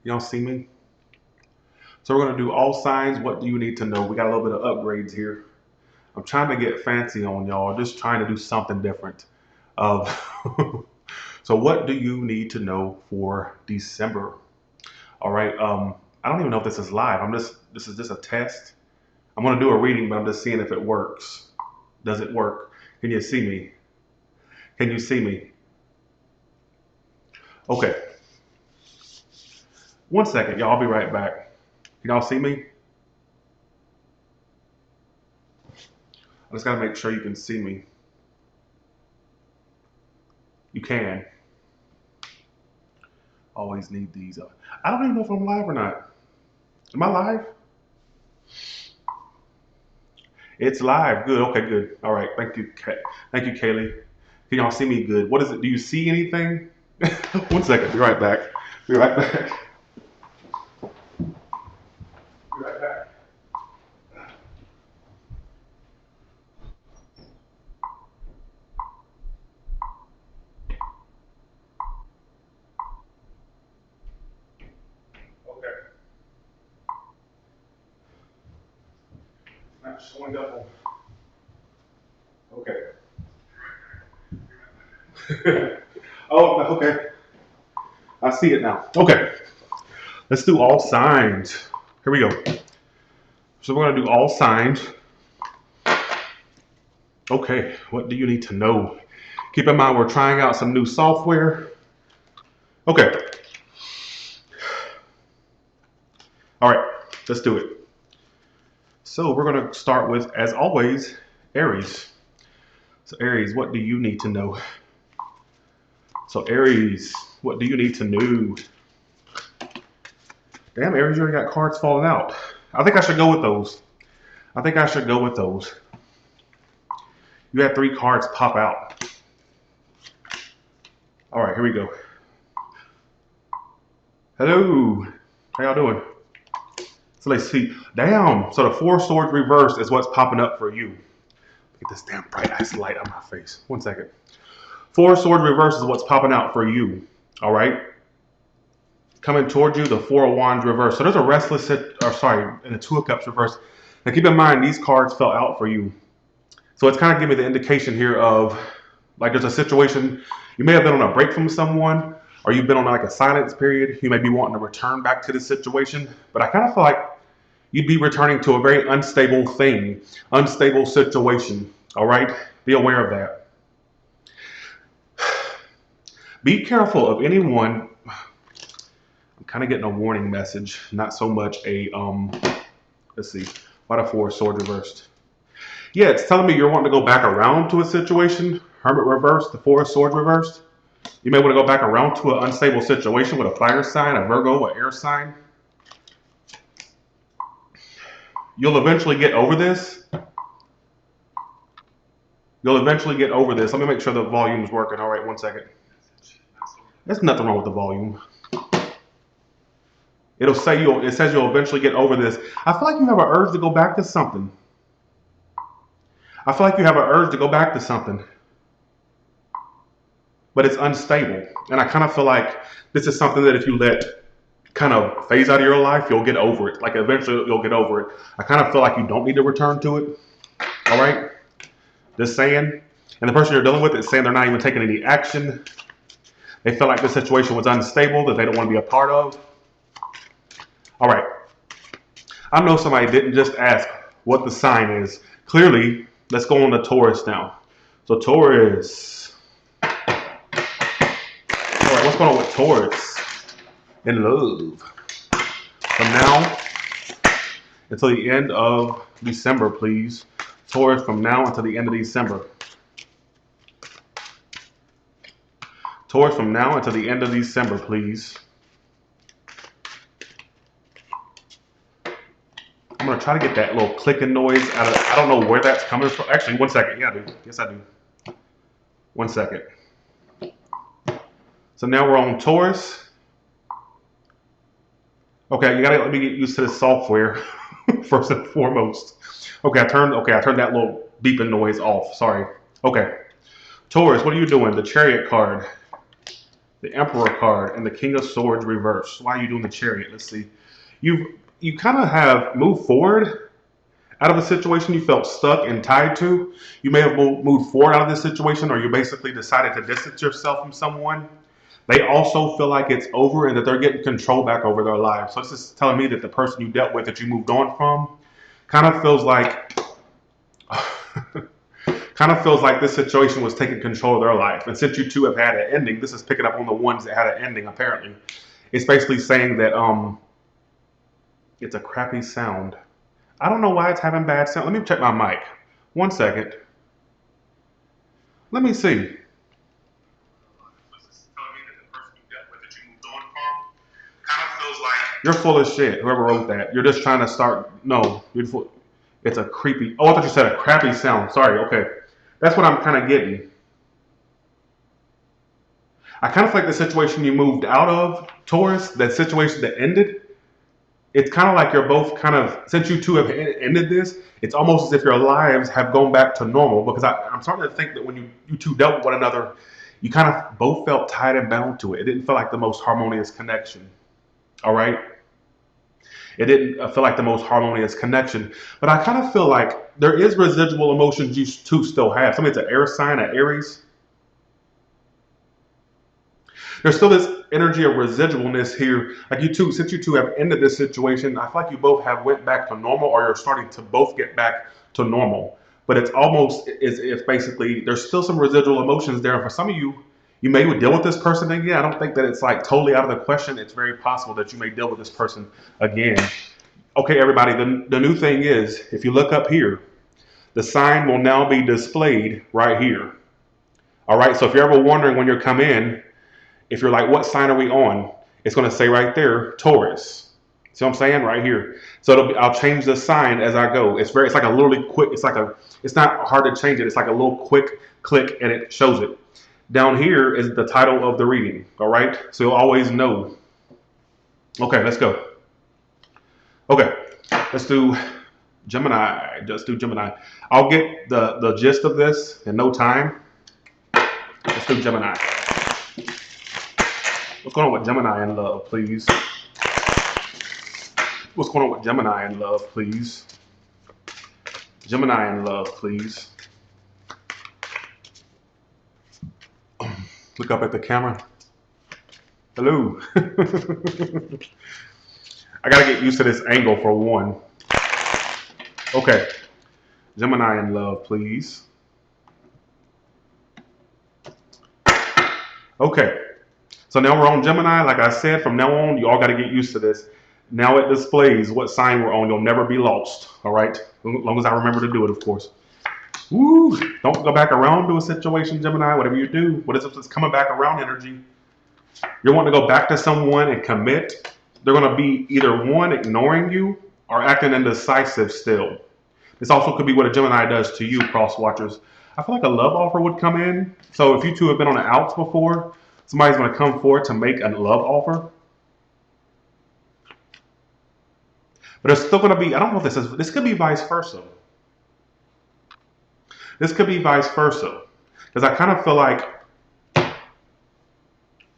Y'all see me? So we're going to do all signs. What do you need to know? We got a little bit of upgrades here. I'm trying to get fancy on y'all. Just trying to do something different. Uh, so what do you need to know for December? All right. I don't even know if this is live. This is just a test. I'm going to do a reading, but I'm just seeing if it works. Does it work? Can you see me? Can you see me? Okay. 1 second, y'all. I'll be right back. Can y'all see me? I just got to make sure you can see me. You can. Always need these. I don't even know if I'm live or not. Am I live? It's live. Good. Okay, good. All right. Thank you. Thank you, Kaylee. Can y'all see me good? What is it? Do you see anything? 1 second. Be right back. Be right back. Be right back. Okay. Not showing up. Okay. Oh, okay. I see it now. Okay. Let's do all signs. Here we go. So we're going to do all signs. Okay. What do you need to know? Keep in mind, we're trying out some new software. Okay. All right. Let's do it. So we're going to start with, as always, Aries. So Aries, what do you need to know? So Aries, what do you need to know? Damn, Aries, you already got cards falling out. I think I should go with those. I think I should go with those. You had 3 cards pop out. All right, here we go. Hello. How y'all doing? So let's see. Damn. So the 4 swords reversed is what's popping up for you. Get this damn bright ass light on my face. 1 second. 4 swords reversed is what's popping out for you. All right. Coming towards you, the 4 of wands reversed. So there's a restless, and the 2 of cups reversed. Now keep in mind, these cards fell out for you. So it's kind of giving me the indication here of, like, there's a situation, you may have been on a break from someone, or you've been on like a silence period. You may be wanting to return back to the situation, but I kind of feel like you'd be returning to a very unstable thing, unstable situation. All right, be aware of that. Be careful of anyone. I'm kind of getting a warning message, not so much a let's see, why the 4 of swords reversed? Yeah, it's telling me you're wanting to go back around to a situation. Hermit reversed, the 4 of swords reversed. You may want to go back around to an unstable situation with a fire sign, a Virgo, an air sign. You'll eventually get over this. You'll eventually get over this. Let me make sure the volume's working. All right, 1 second. There's nothing wrong with the volume. It says you'll eventually get over this. I feel like you have an urge to go back to something. I feel like you have an urge to go back to something. But it's unstable. And I kind of feel like this is something that if you let kind of phase out of your life, you'll get over it. Like eventually you'll get over it. I kind of feel like you don't need to return to it. All right? Just saying. And the person you're dealing with is saying they're not even taking any action. They feel like the situation was unstable, that they don't want to be a part of. All right. I know somebody didn't just ask what the sign is. Clearly, let's go on to Taurus now. So Taurus. All right, what's going on with Taurus? In love. From now until the end of December, please. Taurus, from now until the end of December. Taurus, from now until the end of December, please. I'm going to try to get that little clicking noise out of, I don't know where that's coming from. Actually, 1 second. Yeah, I do. Yes, I do. 1 second. So now we're on Taurus. Okay, you got to let me get used to the software first and foremost. Okay, I turned that little beeping noise off. Sorry. Okay. Taurus, what are you doing? The Chariot card. the Emperor card, and the King of Swords reversed. Why are you doing the Chariot? Let's see. You kind of have moved forward out of a situation you felt stuck and tied to. You may have moved forward out of this situation, or you basically decided to distance yourself from someone. They also feel like it's over and that they're getting control back over their lives. So this is telling me that the person you dealt with, that you moved on from, kind of feels like this situation was taking control of their life. And since you two have had an ending, this is picking up on the ones that had an ending, apparently. It's basically saying that it's a crappy sound. I don't know why it's having bad sound. Let me check my mic. 1 second. Let me see. You're full of shit, whoever wrote that. You're just trying to start. No, you're full. It's a creepy. Oh, I thought you said a crappy sound. Sorry, okay. That's what I'm kind of getting. I kind of feel like the situation you moved out of, Taurus, that situation that ended, it's kind of like you're both kind of, since you two have ended this, it's almost as if your lives have gone back to normal, because I'm starting to think that when you two dealt with one another, you kind of both felt tied and bound to it. It didn't feel like the most harmonious connection. All right? It didn't feel like the most harmonious connection. But I kind of feel like there is residual emotions you two still have. Somebody's an air sign, an Aries. There's still this energy of residualness here. Like you two, since you two have ended this situation, I feel like you both have went back to normal, or you're starting to both get back to normal. But it's almost as if basically there's still some residual emotions there. And for some of you, you may deal with this person again. I don't think that it's like totally out of the question. It's very possible that you may deal with this person again. Okay, everybody, the new thing is, if you look up here, the sign will now be displayed right here. All right, so if you're ever wondering when you come in, if you're like, what sign are we on? It's going to say right there, Taurus. See what I'm saying? Right here. So I'll change the sign as I go. It's like a literally quick, it's not hard to change it. It's like a little quick click and it shows it. Down here is the title of the reading. All right. So you'll always know. Okay, let's go. Okay, let's do Gemini. Just do Gemini. I'll get the gist of this in no time. Let's do Gemini. What's going on with Gemini in love, please? What's going on with Gemini in love, please? Gemini in love, please. Look up at the camera. Hello. I gotta get used to this angle for one. Okay. Gemini in love, please. Okay. So now we're on Gemini. Like I said, from now on, you all got to get used to this. Now it displays what sign we're on. You'll never be lost. All right? As long as I remember to do it, of course. Woo! Don't go back around to a situation, Gemini. Whatever you do, what is it that's coming back around energy? You're wanting to go back to someone and commit. They're going to be either one, ignoring you, or acting indecisive still. This also could be what a Gemini does to you, cross watchers. I feel like a love offer would come in. So if you two have been on the outs before, somebody's going to come forward to make a love offer. But it's still going to be, I don't know if this could be vice versa. This could be vice versa. Because I kind of feel like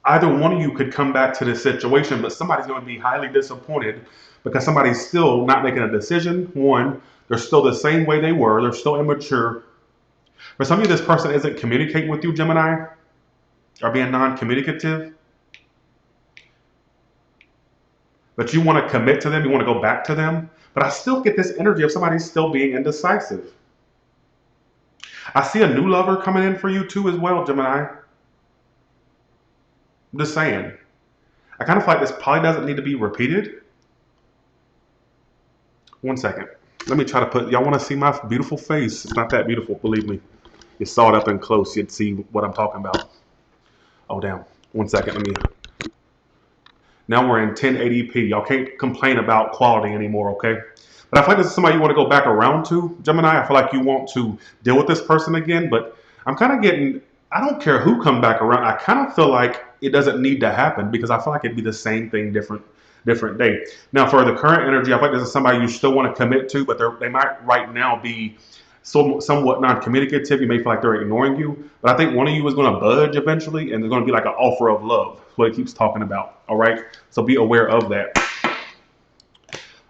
either one of you could come back to this situation, but somebody's going to be highly disappointed because somebody's still not making a decision. One, they're still the same way they were. They're still immature. For some of you, this person isn't communicating with you, Gemini, or being non-communicative. But you want to commit to them. You want to go back to them. But I still get this energy of somebody still being indecisive. I see a new lover coming in for you too as well, Gemini. I'm just saying. I kind of feel like this probably doesn't need to be repeated. 1 second. Let me try to put, y'all want to see my beautiful face? It's not that beautiful, believe me. You saw it up and close, you'd see what I'm talking about. Oh, damn. 1 second, let me. Now we're in 1080p. Y'all can't complain about quality anymore, okay? But I feel like this is somebody you want to go back around to, Gemini. I feel like you want to deal with this person again, but I'm kind of getting, I don't care who come back around. I kind of feel like it doesn't need to happen because I feel like it'd be the same thing, different day. Now, for the current energy, I feel like this is somebody you still want to commit to, but they might right now be somewhat non-communicative. You may feel like they're ignoring you, but I think one of you is going to budge eventually, and there's going to be like an offer of love. That's what it keeps talking about. All right, so be aware of that.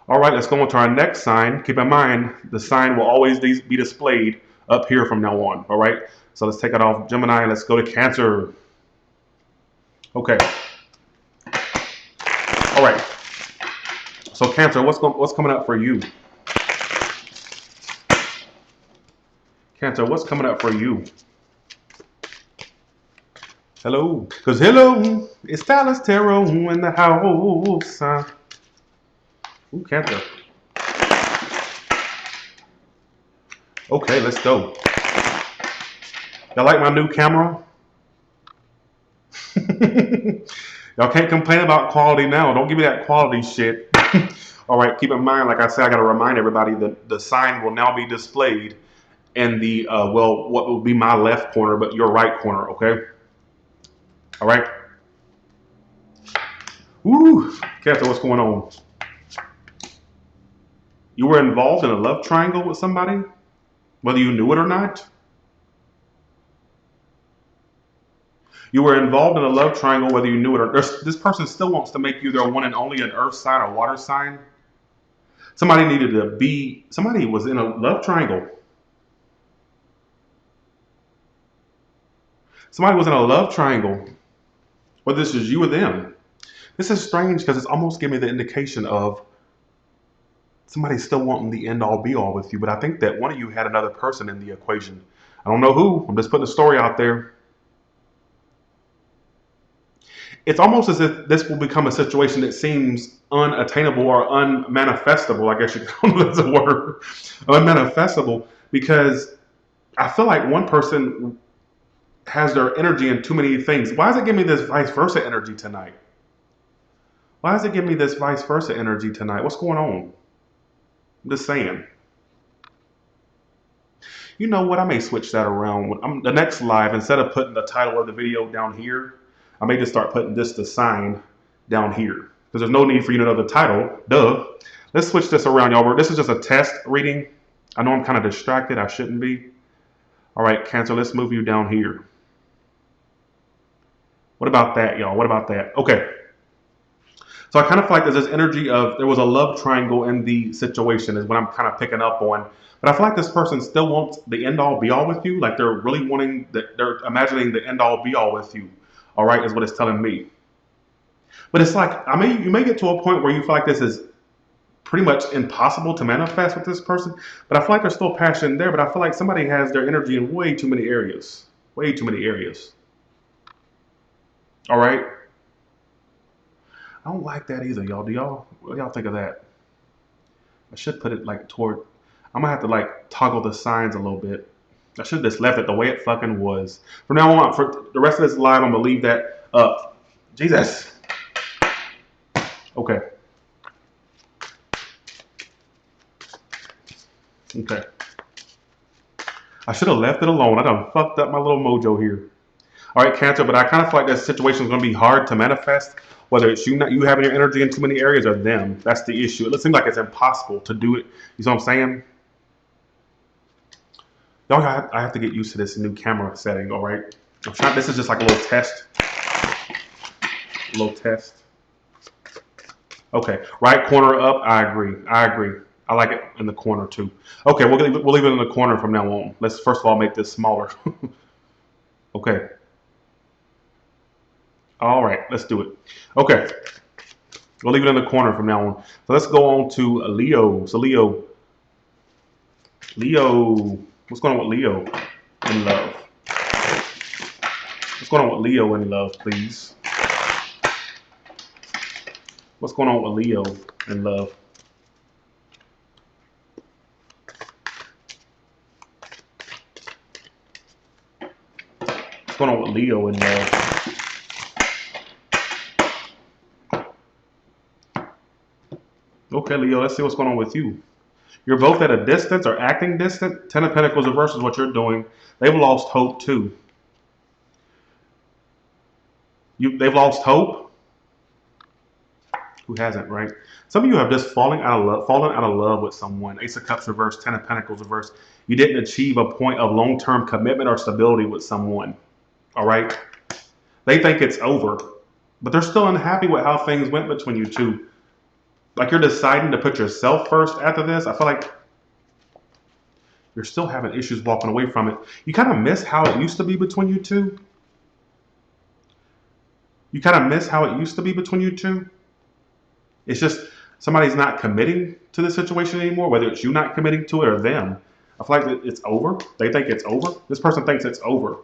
All right, let's go on to our next sign. Keep in mind, the sign will always be displayed up here from now on. All right, so let's take it off Gemini. Let's go to Cancer. Okay. All right. So Cancer, what's coming up for you? Cancer, what's coming up for you? Hello, because hello, it's Dallas Tarot in the house. Ooh, Cancer. Okay, let's go. Y'all like my new camera? Y'all can't complain about quality now. Don't give me that quality shit. All right, keep in mind, like I said, I got to remind everybody that the sign will now be displayed in the, well, what will be my left corner, but your right corner, okay? All right? Woo! Cancer, what's going on? You were involved in a love triangle with somebody, whether you knew it or not? You were involved in a love triangle, whether you knew it or not. This person still wants to make you their one and only, an earth sign or water sign. Somebody was in a love triangle. Somebody was in a love triangle. Whether this is you or them. This is strange because it's almost giving me the indication of somebody's still wanting the end all be all with you. But I think that one of you had another person in the equation. I don't know who. I'm just putting the story out there. It's almost as if this will become a situation that seems unattainable or unmanifestable. I guess you can call it as a word. Unmanifestable, because I feel like one person has their energy in too many things. Why is it giving me this vice versa energy tonight? Why is it giving me this vice versa energy tonight? What's going on? I'm just saying. You know what? I may switch that around. The next live, instead of putting the title of the video down here, I may just start putting the sign down here. Because there's no need for you to know the title. Duh. Let's switch this around, y'all. This is just a test reading. I know I'm kind of distracted. I shouldn't be. All right, Cancer, let's move you down here. What about that, y'all? What about that? Okay. So I kind of feel like there's this energy of there was a love triangle in the situation is what I'm kind of picking up on. But I feel like this person still wants the end all be all with you. Like they're really wanting, they're imagining the end all be all with you. All right, is what it's telling me. But it's like, you may get to a point where you feel like this is pretty much impossible to manifest with this person. But I feel like there's still passion there. But I feel like somebody has their energy in way too many areas. Way too many areas. All right. I don't like that either, y'all. What do y'all think of that? I should put it like toward, I'm gonna have to like toggle the signs a little bit. I should have just left it the way it fucking was. From now on, for the rest of this live, I'm gonna leave that up. Jesus. Okay. Okay. I should have left it alone. I done fucked up my little mojo here. All right, Cancer, but I kind of feel like this situation is going to be hard to manifest, whether it's you having your energy in too many areas or them. That's the issue. It seems like it's impossible to do it. You know what I'm saying? Y'all, I have to get used to this new camera setting, all right? I'm trying. This is just like a little test. A little test. Okay, right corner up. I agree. I like it in the corner too. Okay, we'll leave it in the corner from now on. Let's first of all make this smaller. Okay. All right, let's do it. Okay, we'll leave it in the corner from now on. So let's go on to Leo. So Leo, what's going on with Leo in love? What's going on with Leo in love, please? What's going on with Leo in love? What's going on with Leo in love? Okay, Leo, let's see what's going on with you. You're both at a distance or acting distant. Ten of Pentacles reverse is what you're doing. They've lost hope too. They've lost hope. Who hasn't, right? Some of you have just fallen out of love with someone. Ace of Cups reversed, Ten of Pentacles reversed. You didn't achieve a point of long-term commitment or stability with someone. All right? They think it's over, but they're still unhappy with how things went between you two. Like you're deciding to put yourself first after this. I feel like you're still having issues walking away from it. You kind of miss how it used to be between you two. You kind of miss how it used to be between you two. It's just somebody's not committing to the situation anymore, whether it's you not committing to it or them. I feel like it's over. They think it's over. This person thinks it's over.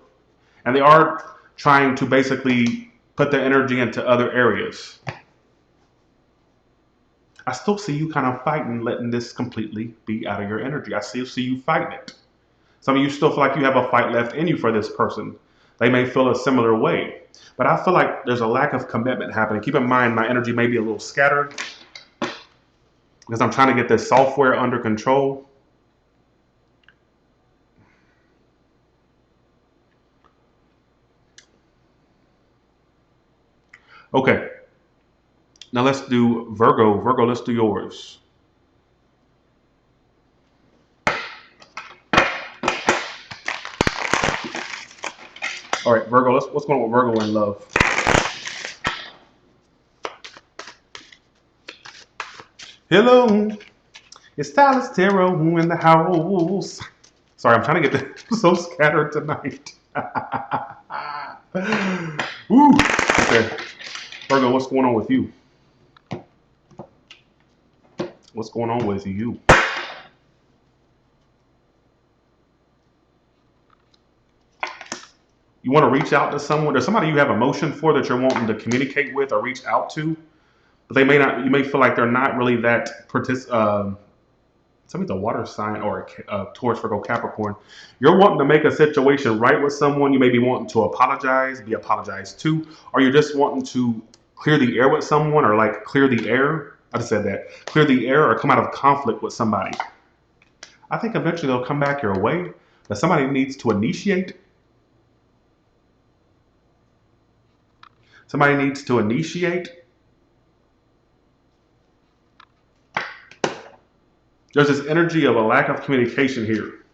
And they are trying to basically put their energy into other areas. I still see you kind of fighting, letting this completely be out of your energy. I still see you fighting it. Some of you still feel like you have a fight left in you for this person. They may feel a similar way. But I feel like there's a lack of commitment happening. Keep in mind, my energy may be a little scattered because I'm trying to get this software under control. Okay. Now let's do Virgo. Virgo, let's do yours. All right, Virgo, what's going on with Virgo in love? Hello, it's Taurus Tarot in the house. Sorry, I'm trying to get this so scattered tonight. Woo. Okay, Virgo, what's going on with you? What's going on with you? You want to reach out to someone. There's somebody you have emotion for that you're wanting to communicate with or reach out to, but they may not. You may feel like they're not really that somebody's a water sign or a Taurus, Virgo, Capricorn. You're wanting to make a situation right with someone. You may be wanting to apologize, be apologized to, or you're just wanting to clear the air with someone, or like clear the air. I just said that. Clear the air or come out of conflict with somebody. I think eventually they'll come back your way, but somebody needs to initiate. Somebody needs to initiate. There's this energy of a lack of communication here.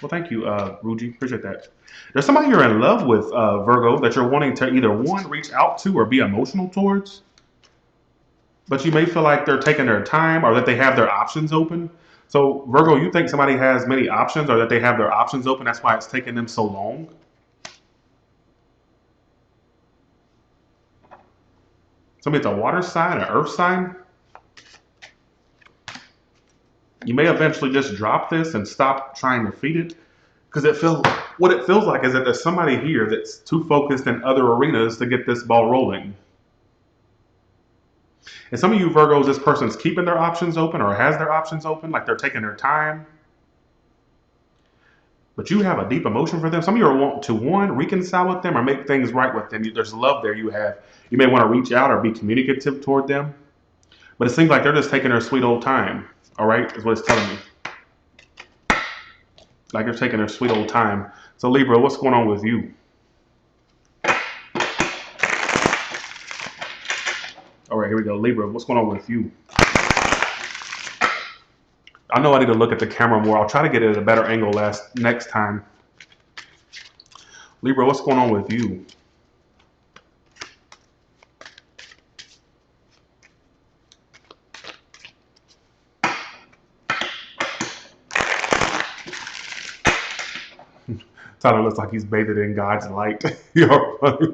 Well, thank you, Ruji. Appreciate that. There's somebody you're in love with, Virgo, that you're wanting to either one, reach out to or be emotional towards. But you may feel like they're taking their time or that they have their options open. So, Virgo, you think somebody has many options or that they have their options open. That's why it's taking them so long. Somebody's a water sign, an earth sign. You may eventually just drop this and stop trying to feed it, because what it feels like is that there's somebody here that's too focused in other arenas to get this ball rolling. And some of you Virgos, this person's keeping their options open or has their options open, like they're taking their time. But you have a deep emotion for them. Some of you are wanting to, one, reconcile with them or make things right with them. There's love there you have. You may want to reach out or be communicative toward them. But it seems like they're just taking their sweet old time. All right, is what it's telling me. Like they're taking their sweet old time. So Libra, what's going on with you? All right, here we go. Libra, what's going on with you? I know I need to look at the camera more. I'll try to get it at a better angle next time. Libra, what's going on with you? Tyler looks like he's bathed in God's light. You're funny.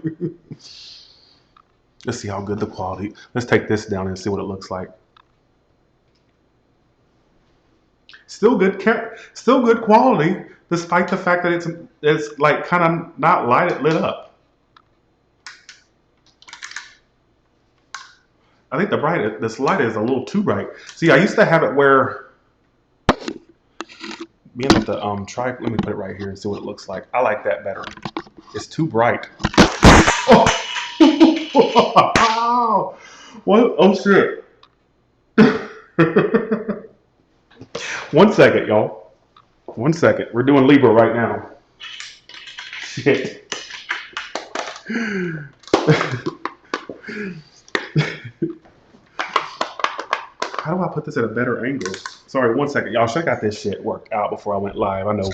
Let's see how good the quality. Let's take this down and see what it looks like. Still good quality, despite the fact that it's like kind of not lit up. I think this light is a little too bright. See, I used to have it where being able to try. Let me put it right here and see what it looks like. I like that better. It's too bright. Oh, what? Oh shit. 1 second, y'all. 1 second. We're doing Libra right now. Shit. How do I put this at a better angle? Sorry, 1 second. Y'all should have got this shit worked out before I went live. I know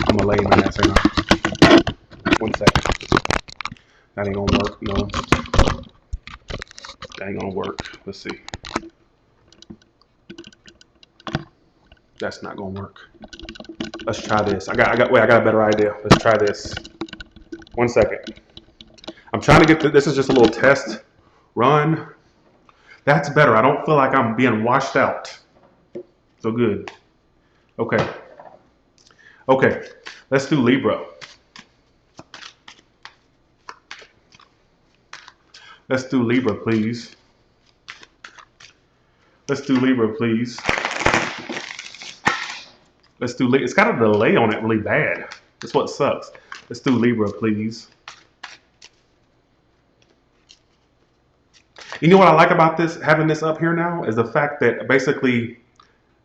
I'm a lame ass, ain't I? 1 second. That ain't gonna work, no. That ain't gonna work. Let's see. That's not gonna work. Let's try this. I got a better idea. Let's try this. 1 second. I'm trying to get this is just a little test run. That's better. I don't feel like I'm being washed out. So good. Okay. Okay. Let's do Libra. Let's do Libra, please. Let's do Libra, please. Let's do Libra. It's got a delay on it really bad. That's what sucks. Let's do Libra, please. You know what I like about this, having this up here now, is the fact that basically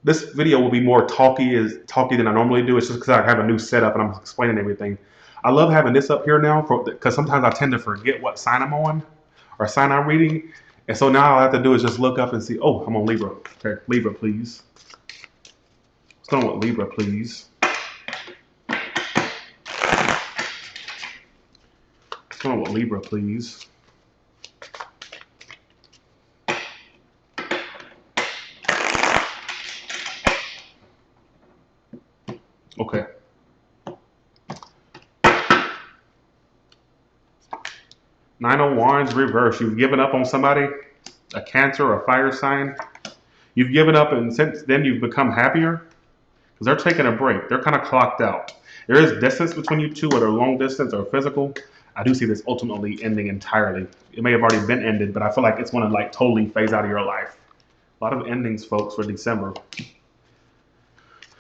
this video will be more talky than I normally do. It's just because I have a new setup and I'm explaining everything. I love having this up here now because sometimes I tend to forget what sign I'm on or sign I'm reading. And so now all I have to do is just look up and see, oh, I'm on Libra. Okay, Libra, please. What's going on with Libra, please? What's going on with Libra, please? Okay. Nine of Wands reverse. You've given up on somebody, a Cancer or a fire sign. You've given up, and since then you've become happier because they're taking a break. They're kind of clocked out. There is distance between you two, whether long distance or physical. I do see this ultimately ending entirely. It may have already been ended, but I feel like it's going to like totally phase out of your life. A lot of endings, folks, for December.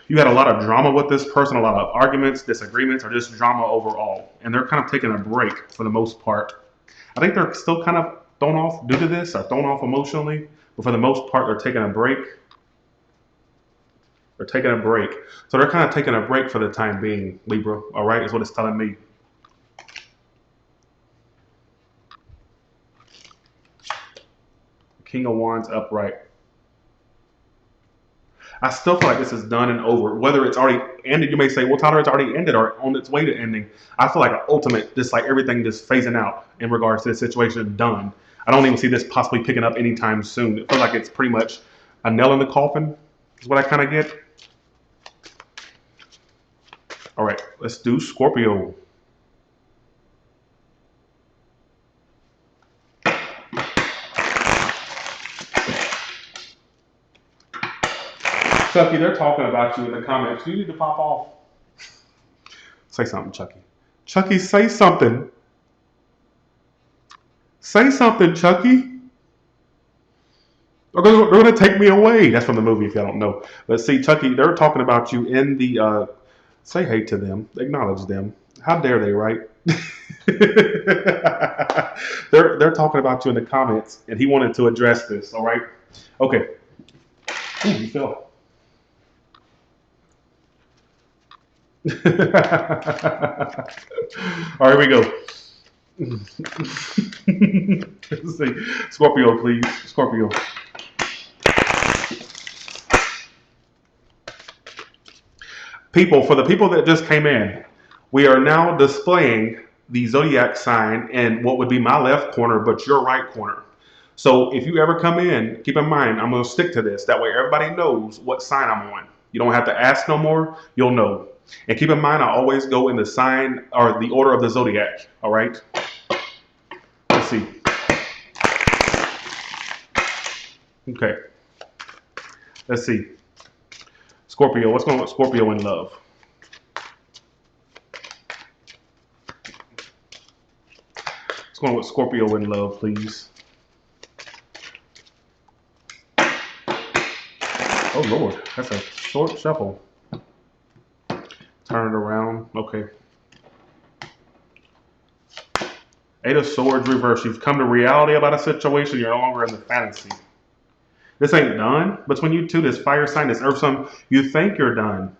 You had a lot of drama with this person, a lot of arguments, disagreements, or just drama overall. And they're kind of taking a break for the most part. I think they're still kind of thrown off due to this, or thrown off emotionally. But for the most part, they're taking a break. They're taking a break. So they're kind of taking a break for the time being, Libra. All right, is what it's telling me. King of Wands upright. I still feel like this is done and over. Whether it's already ended, you may say, well, Tyler, it's already ended or on its way to ending. I feel like an ultimate, just like everything just phasing out in regards to the situation done. I don't even see this possibly picking up anytime soon. It feels like it's pretty much a nail in the coffin is what I kind of get. All right, let's do Scorpio. Chucky, they're talking about you in the comments. You need to pop off. Say something, Chucky. Chucky, say something. Say something, Chucky. They're going to take me away. That's from the movie, if y'all don't know. But see, Chucky, they're talking about you in the... say hey to them. Acknowledge them. How dare they, right? They're talking about you in the comments, and he wanted to address this, all right? Okay. Ooh, you fell. All right, here we go. Let's see. Scorpio, please. Scorpio. People, for the people that just came in, we are now displaying the Zodiac sign in what would be my left corner, but your right corner. So if you ever come in, keep in mind, I'm going to stick to this. That way everybody knows what sign I'm on. You don't have to ask no more. You'll know. And keep in mind, I always go in the sign or the order of the Zodiac. All right. Let's see. Okay. Let's see. Scorpio. What's going on with Scorpio in love? What's going on with Scorpio in love, please? Oh, Lord. That's a short shuffle. Turn it around. Okay. Eight of Swords reverse. You've come to reality about a situation. You're no longer in the fantasy. This ain't done between you two. This fire sign, this earth sign. You think you're done.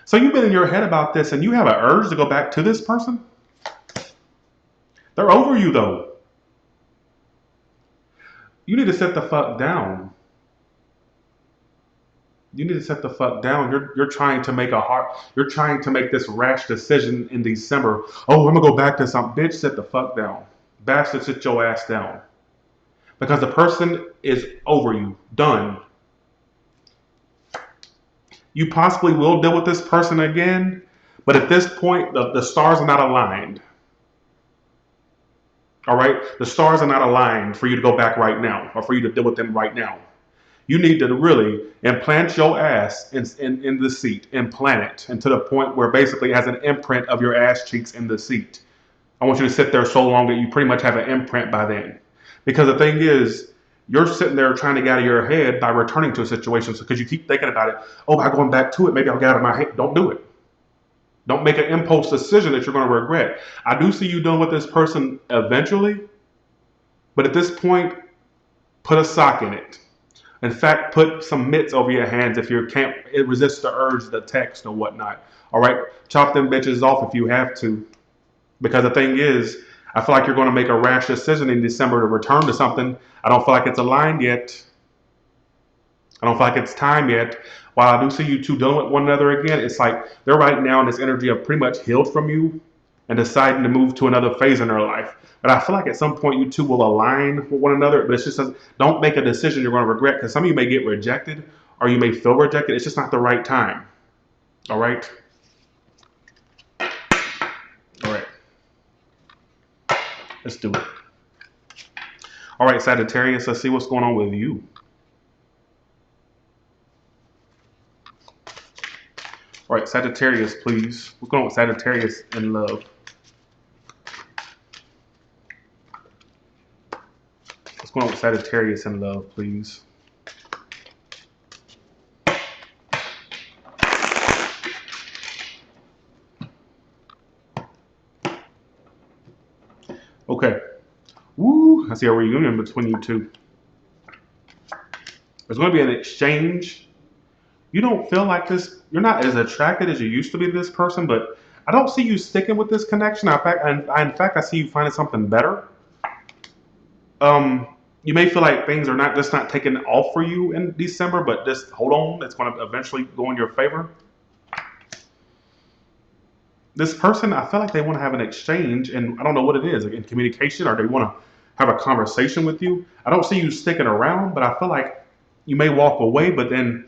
So you've been in your head about this and you have an urge to go back to this person? They're over you, though. You need to sit the fuck down. You need to set the fuck down. You're trying to make you're trying to make this rash decision in December. Oh, I'm gonna go back to something. Bitch, sit the fuck down. Bastard, sit your ass down. Because the person is over you. Done. You possibly will deal with this person again, but at this point, the stars are not aligned. All right? The stars are not aligned for you to go back right now or for you to deal with them right now. You need to really implant your ass in the seat, implant it, and to the point where basically it has an imprint of your ass cheeks in the seat. I want you to sit there so long that you pretty much have an imprint by then. Because the thing is, you're sitting there trying to get out of your head by returning to a situation because you keep thinking about it. Oh, by going back to it, maybe I'll get out of my head. Don't do it. Don't make an impulse decision that you're going to regret. I do see you dealing with this person eventually, but at this point, put a sock in it. In fact, put some mitts over your hands if you can't resist the urge to text or whatnot. All right, chop them bitches off if you have to. Because the thing is, I feel like you're going to make a rash decision in December to return to something. I don't feel like it's aligned yet. I don't feel like it's time yet. While I do see you two dealing with one another again, it's like they're right now in this energy of pretty much healed from you and deciding to move to another phase in their life. But I feel like at some point you two will align with one another. But it's just don't make a decision you're going to regret, because some of you may get rejected or you may feel rejected. It's just not the right time. All right? All right. Let's do it. All right, Sagittarius, let's see what's going on with you. All right, Sagittarius, please. What's going on with Sagittarius in love? What's going on with Sagittarius in love, please? Okay. Woo! I see a reunion between you two. There's going to be an exchange. You don't feel like this. You're not as attracted as you used to be to this person, but I don't see you sticking with this connection. In fact, I see you finding something better. You may feel like things are not taking off for you in December, but just hold on. It's going to eventually go in your favor. This person, I feel like they want to have an exchange, and I don't know what it is, like in communication, or they want to have a conversation with you. I don't see you sticking around, but I feel like you may walk away, but then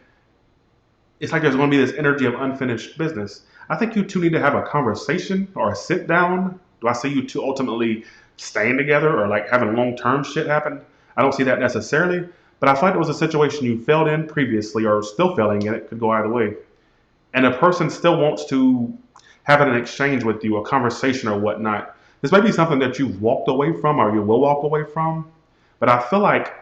it's like there's going to be this energy of unfinished business. I think you two need to have a conversation or a sit down. Do I see you two ultimately staying together or like having long-term shit happen? I don't see that necessarily, but I feel like it was a situation you failed in previously or still failing in. It could go either way. And a person still wants to have an exchange with you, a conversation or whatnot. This may be something that you've walked away from or you will walk away from, but I feel like,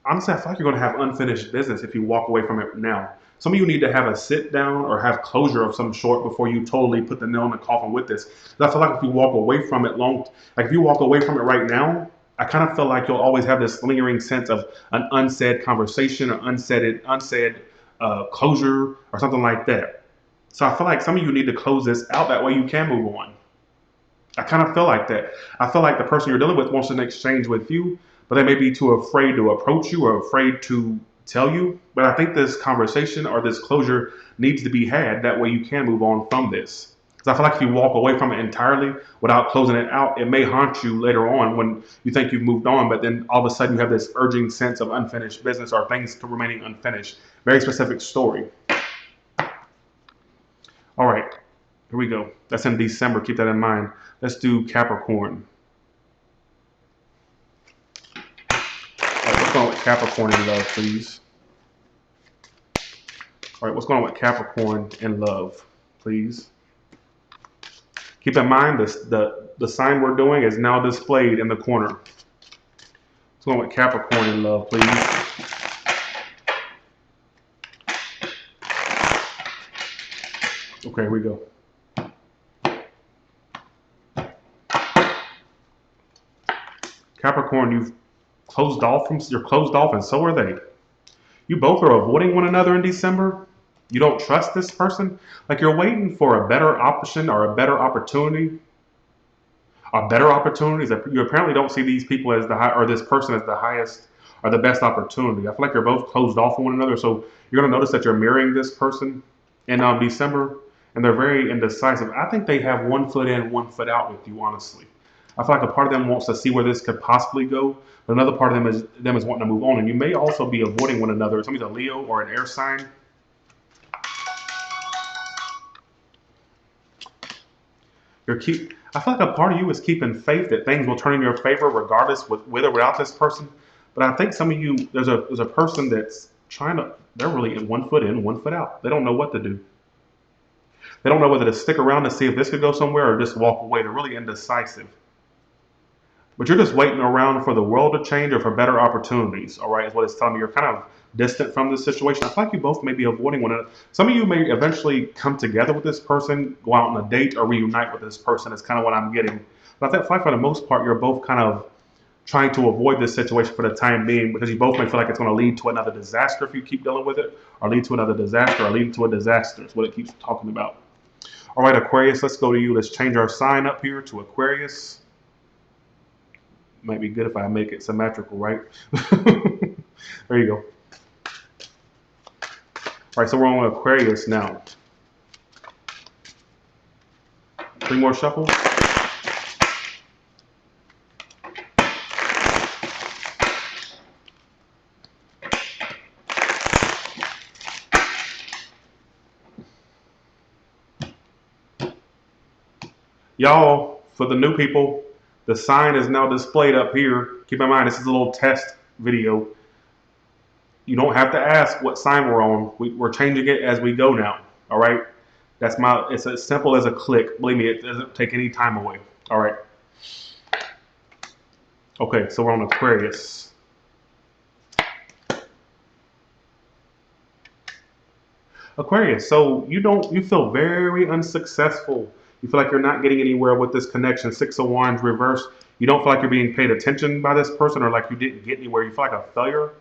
honestly, I feel like you're going to have unfinished business if you walk away from it now. Some of you need to have a sit down or have closure of some sort before you totally put the nail in the coffin with this. I feel like if you walk away from it if you walk away from it right now, I kind of feel like you'll always have this lingering sense of an unsaid conversation or unsaid closure or something like that. So I feel like some of you need to close this out. That way you can move on. I kind of feel like that. I feel like the person you're dealing with wants an exchange with you, but they may be too afraid to approach you or afraid to tell you. But I think this conversation or this closure needs to be had. That way you can move on from this. Because I feel like if you walk away from it entirely without closing it out, it may haunt you later on when you think you've moved on, but then all of a sudden you have this urging sense of unfinished business or things remaining unfinished. Very specific story. All right, here we go. That's in December. Keep that in mind. Let's do Capricorn. All right, what's going on with Capricorn in love, please? All right, what's going on with Capricorn in love, please? Keep in mind the sign we're doing is now displayed in the corner. What's going on with Capricorn in love, please? Okay, here we go. Capricorn, you're closed off, and so are they. You both are avoiding one another in December. You don't trust this person. Like you're waiting for a better option or a better opportunity. Or better opportunities. You apparently don't see these people as this person as the highest or the best opportunity. I feel like you're both closed off from one another. So you're going to notice that you're marrying this person in December, and they're very indecisive. I think they have one foot in, one foot out with you, honestly. I feel like a part of them wants to see where this could possibly go, but another part of them is wanting to move on. And you may also be avoiding one another. Somebody's a Leo or an air sign. I feel like a part of you is keeping faith that things will turn in your favor regardless with or without this person. But I think some of you, there's a person that's they're really in one foot in, one foot out. They don't know what to do. They don't know whether to stick around to see if this could go somewhere or just walk away. They're really indecisive. But you're just waiting around for the world to change or for better opportunities, all right, is what it's telling me. You're kind of distant from this situation. I feel like you both may be avoiding one another. Some of you may eventually come together with this person, go out on a date, or reunite with this person. That's kind of what I'm getting. But I think for the most part, you're both kind of trying to avoid this situation for the time being because you both may feel like it's going to lead to another disaster if you keep dealing with it, or lead to another disaster, or lead to a disaster is what it keeps talking about. All right, Aquarius, let's go to you. Let's change our sign up here to Aquarius. Might be good if I make it symmetrical, right? There you go. All right, so we're on Aquarius now. 3 more shuffles. Y'all, for the new people, the sign is now displayed up here. Keep in mind, this is a little test video. You don't have to ask what sign we're on. We're changing it as we go now. All right. It's as simple as a click. Believe me, it doesn't take any time away. All right. Okay, so we're on Aquarius. Aquarius, so you feel very unsuccessful. You feel like you're not getting anywhere with this connection. 6 of Wands reverse. You don't feel like you're being paid attention by this person or like you didn't get anywhere. You feel like a failure.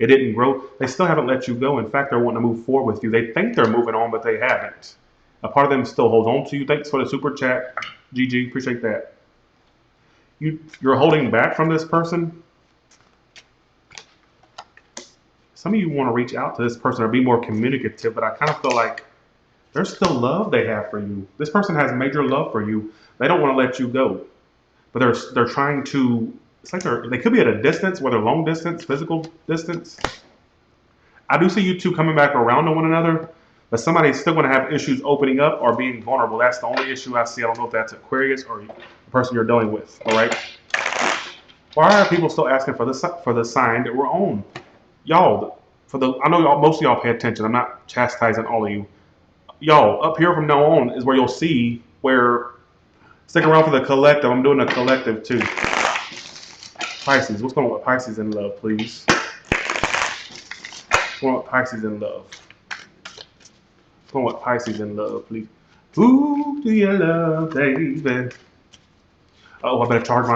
It didn't grow. They still haven't let you go. In fact, they're wanting to move forward with you. They think they're moving on, but they haven't. A part of them still holds on to you. Thanks for the super chat. GG, appreciate that. You're holding back from this person. Some of you want to reach out to this person or be more communicative, but I kind of feel like there's still love they have for you. This person has major love for you. They don't want to let you go, but they're trying to. It's like they could be at a distance, whether long distance, physical distance. I do see you two coming back around to one another, but somebody's still going to have issues opening up or being vulnerable. That's the only issue I see. I don't know if that's Aquarius or the person you're dealing with. All right. Why are people still asking for the sign that we're on? Y'all, I know most of y'all pay attention. I'm not chastising all of you. Y'all, up here from now on is where you'll see where, stick around for the collective. I'm doing a collective too. Pisces, what's going on with Pisces in love, please? What's going on with Pisces in love? What's going on with Pisces in love, please? Who do you love, baby? Oh, I better charge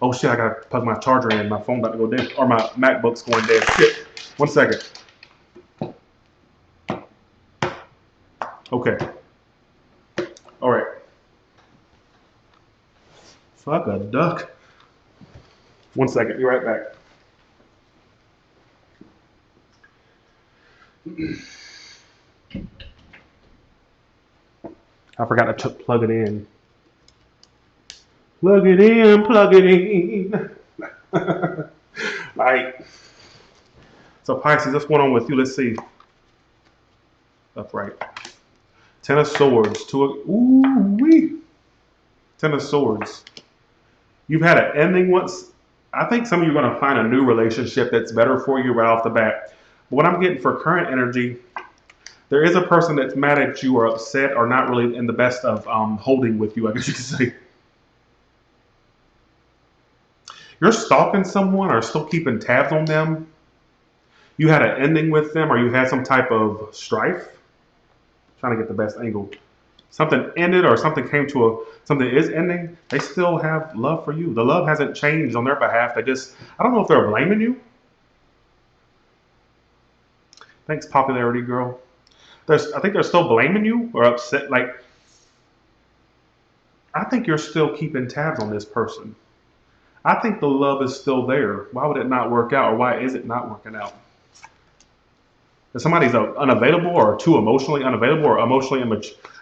oh shit, I gotta plug my charger in. My phone about to go dead, or my MacBook's going dead. Shit, 1 second. Okay. All right. Fuck a duck. 1 second. Be right back. I forgot to plug it in. Plug it in. Plug it in. Like. So Pisces, what's going on with you? Let's see. Upright. 10 of Swords. Ooh-wee. 10 of Swords. You've had an ending once. I think some of you are going to find a new relationship that's better for you right off the bat. But what I'm getting for current energy, there is a person that's mad at you or upset or not really in the best of holding with you, I guess you could say. You're stalking someone or still keeping tabs on them. You had an ending with them or you had some type of strife. Trying to get the best angle. Something ended or something came to something is ending. They still have love for you. The love hasn't changed on their behalf. I don't know if they're blaming you. Thanks, popularity girl. I think they're still blaming you or upset. I think you're still keeping tabs on this person. I think the love is still there. Why would it not work out, or why is it not working out? If somebody's unavailable, or too emotionally unavailable, or emotionally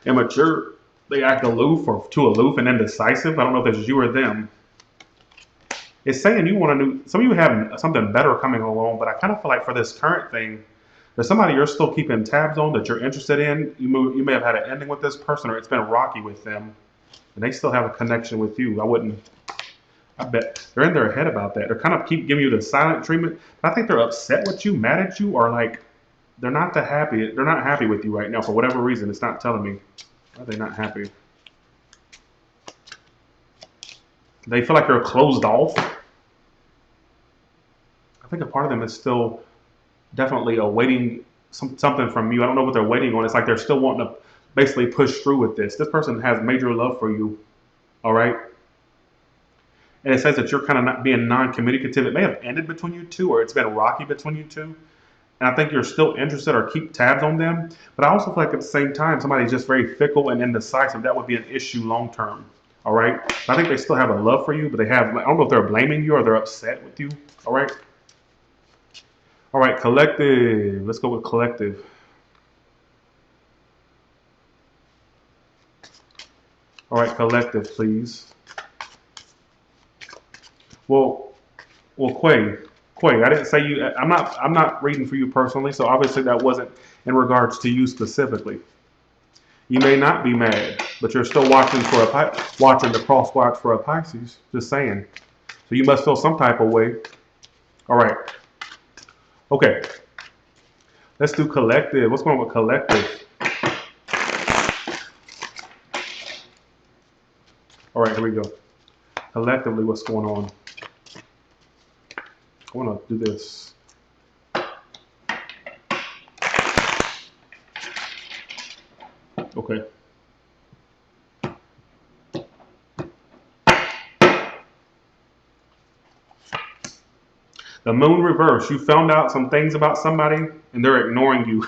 immature, they act aloof or too aloof and indecisive. I don't know if it's you or them. It's saying you want to do, some of you have something better coming along, but I kind of feel like for this current thing, there's somebody you're still keeping tabs on that you're interested in. You may have had an ending with this person, or it's been rocky with them, and they still have a connection with you. I bet they're in their head about that. They're kind of keep giving you the silent treatment. But I think they're upset with you, mad at you, or like they're not happy. They're not happy with you right now for whatever reason. It's not telling me. Why are they not happy? They feel like you're closed off. I think a part of them is still definitely awaiting something from you. I don't know what they're waiting on. It's like they're still wanting to basically push through with this. This person has major love for you. All right. And it says that you're kind of not being non-communicative. It may have ended between you two, or it's been rocky between you two. And I think you're still interested or keep tabs on them. But I also feel like at the same time, somebody's just very fickle and indecisive. That would be an issue long term. All right. I think they still have a love for you, but I don't know if they're blaming you or they're upset with you. All right. All right. Collective. Let's go with collective. All right. Collective, please. Well, Quay, I didn't say you. I'm not reading for you personally, so obviously that wasn't in regards to you specifically. You may not be mad, but you're still watching the cross watch for a Pisces. Just saying. So you must feel some type of way. All right. Okay. Let's do collective. What's going on with collective? All right, here we go. Collectively, what's going on? I want to do this. Okay. The moon reverse. You found out some things about somebody and they're ignoring you.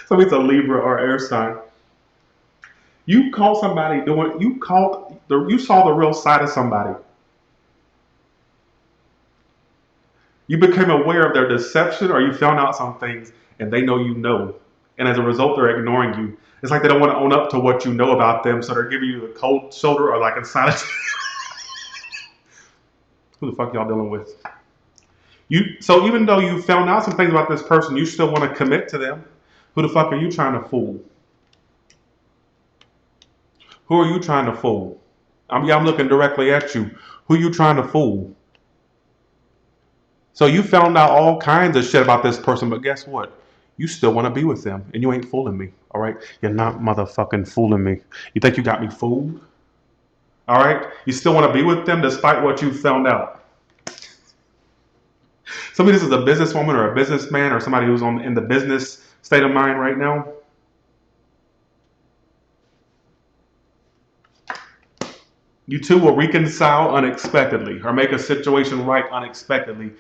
So it's a Libra or air sign. You caught somebody you saw the real side of somebody. You became aware of their deception, or you found out some things and they know you know. And as a result, they're ignoring you. It's like they don't want to own up to what you know about them, so they're giving you the cold shoulder or like a silent. Who the fuck y'all dealing with? So even though you found out some things about this person, you still want to commit to them. Who the fuck are you trying to fool? Who are you trying to fool? I'm looking directly at you. Who are you trying to fool? So you found out all kinds of shit about this person, but guess what? You still want to be with them, and you ain't fooling me, all right? You're not motherfucking fooling me. You think you got me fooled? All right? You still want to be with them despite what you found out. Somebody, this is a businesswoman or a businessman or somebody who's in the business state of mind right now. You two will reconcile unexpectedly or make a situation right unexpectedly.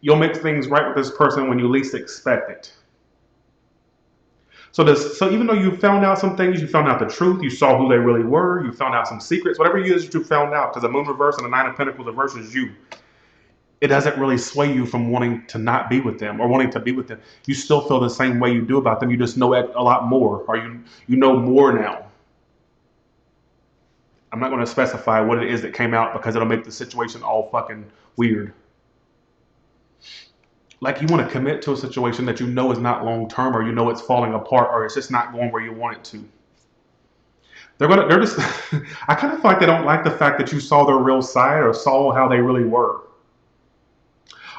You'll make things right with this person when you least expect it. So even though you found out some things, you found out the truth, you saw who they really were, you found out some secrets, whatever it is that you found out, because the moon reverse and the nine of pentacles reverses you, it doesn't really sway you from wanting to not be with them or wanting to be with them. You still feel the same way you do about them. You just know a lot more, or you know more now. I'm not going to specify what it is that came out because it'll make the situation all fucking weird. Like you want to commit to a situation that you know is not long term, or you know it's falling apart, or it's just not going where you want it to. They're just I kind of feel like they don't like the fact that you saw their real side or saw how they really were.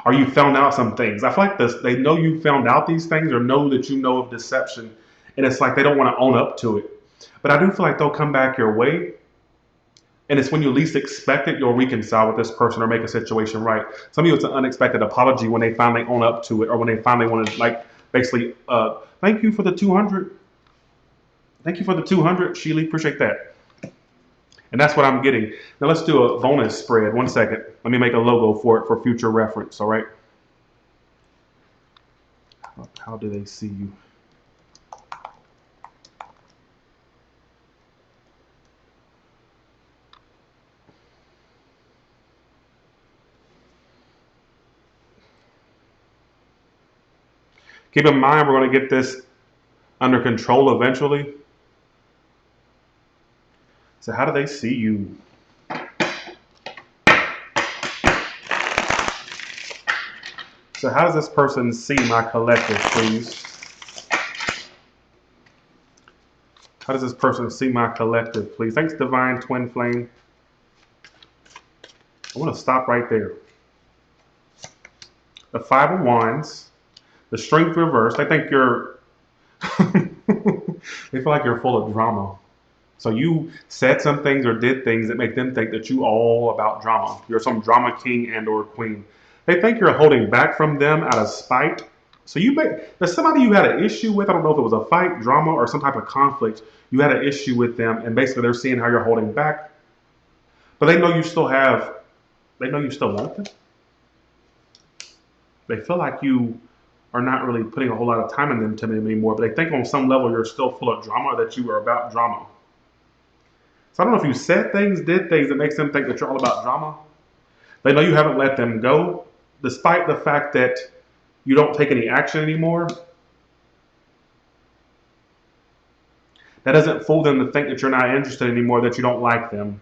Or you found out some things. I feel like they know you found out these things or know that you know of deception, and it's like they don't want to own up to it. But I do feel like they'll come back your way. And it's when you least expect it, you'll reconcile with this person or make a situation right. Some of you, it's an unexpected apology when they finally own up to it, or when they finally want to, like, basically, thank you for the 200. Thank you for the 200, Sheely. Appreciate that. And that's what I'm getting. Now let's do a bonus spread. 1 second. Let me make a logo for it for future reference, all right? How do they see you? Keep in mind, we're going to get this under control eventually. So how do they see you? So how does this person see my collective, please? How does this person see my collective, please? Thanks, Divine Twin Flame. I want to stop right there. The Five of Wands, the Strength reversed. I think you're, they feel like you're full of drama. So you said some things or did things that make them think that you all about drama. You're some drama king and or queen. They think you're holding back from them out of spite. So there's somebody you had an issue with. I don't know if it was a fight, drama, or some type of conflict. You had an issue with them, and basically they're seeing how you're holding back. But they know you still want them. They feel like you are not really putting a whole lot of time into them anymore, but they think on some level you're still full of drama, that you are about drama. So I don't know if you said things, did things that makes them think that you're all about drama. They know you haven't let them go, despite the fact that you don't take any action anymore. That doesn't fool them to think that you're not interested anymore, that you don't like them.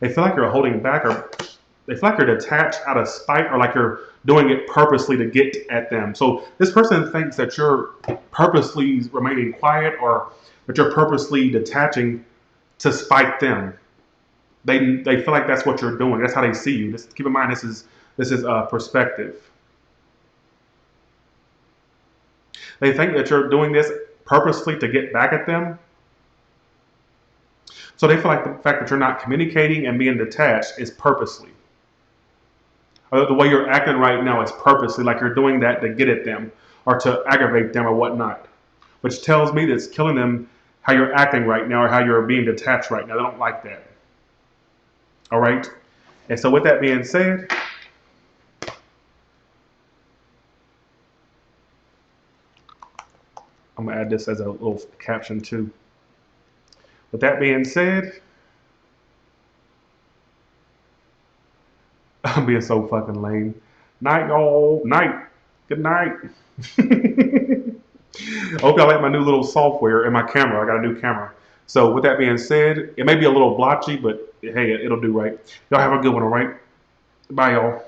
They feel like you're holding back, or they feel like you're detached out of spite, or like you're doing it purposely to get at them. So this person thinks that you're purposely remaining quiet, or that you're purposely detaching to spite them. They feel like that's what you're doing. That's how they see you. Just keep in mind, this is perspective. They think that you're doing this purposely to get back at them. So they feel like the fact that you're not communicating and being detached is purposely. Or the way you're acting right now is purposely, like you're doing that to get at them or to aggravate them or whatnot. Which tells me that it's killing them how you're acting right now or how you're being detached right now. They don't like that. All right? And so with that being said, I'm going to add this as a little caption too. With that being said, I'm being so fucking lame. Night, y'all. Night. Good night. I hope y'all like my new little software and my camera. I got a new camera. So with that being said, it may be a little blotchy, but hey, it'll do right. Y'all have a good one, all right? Bye, y'all.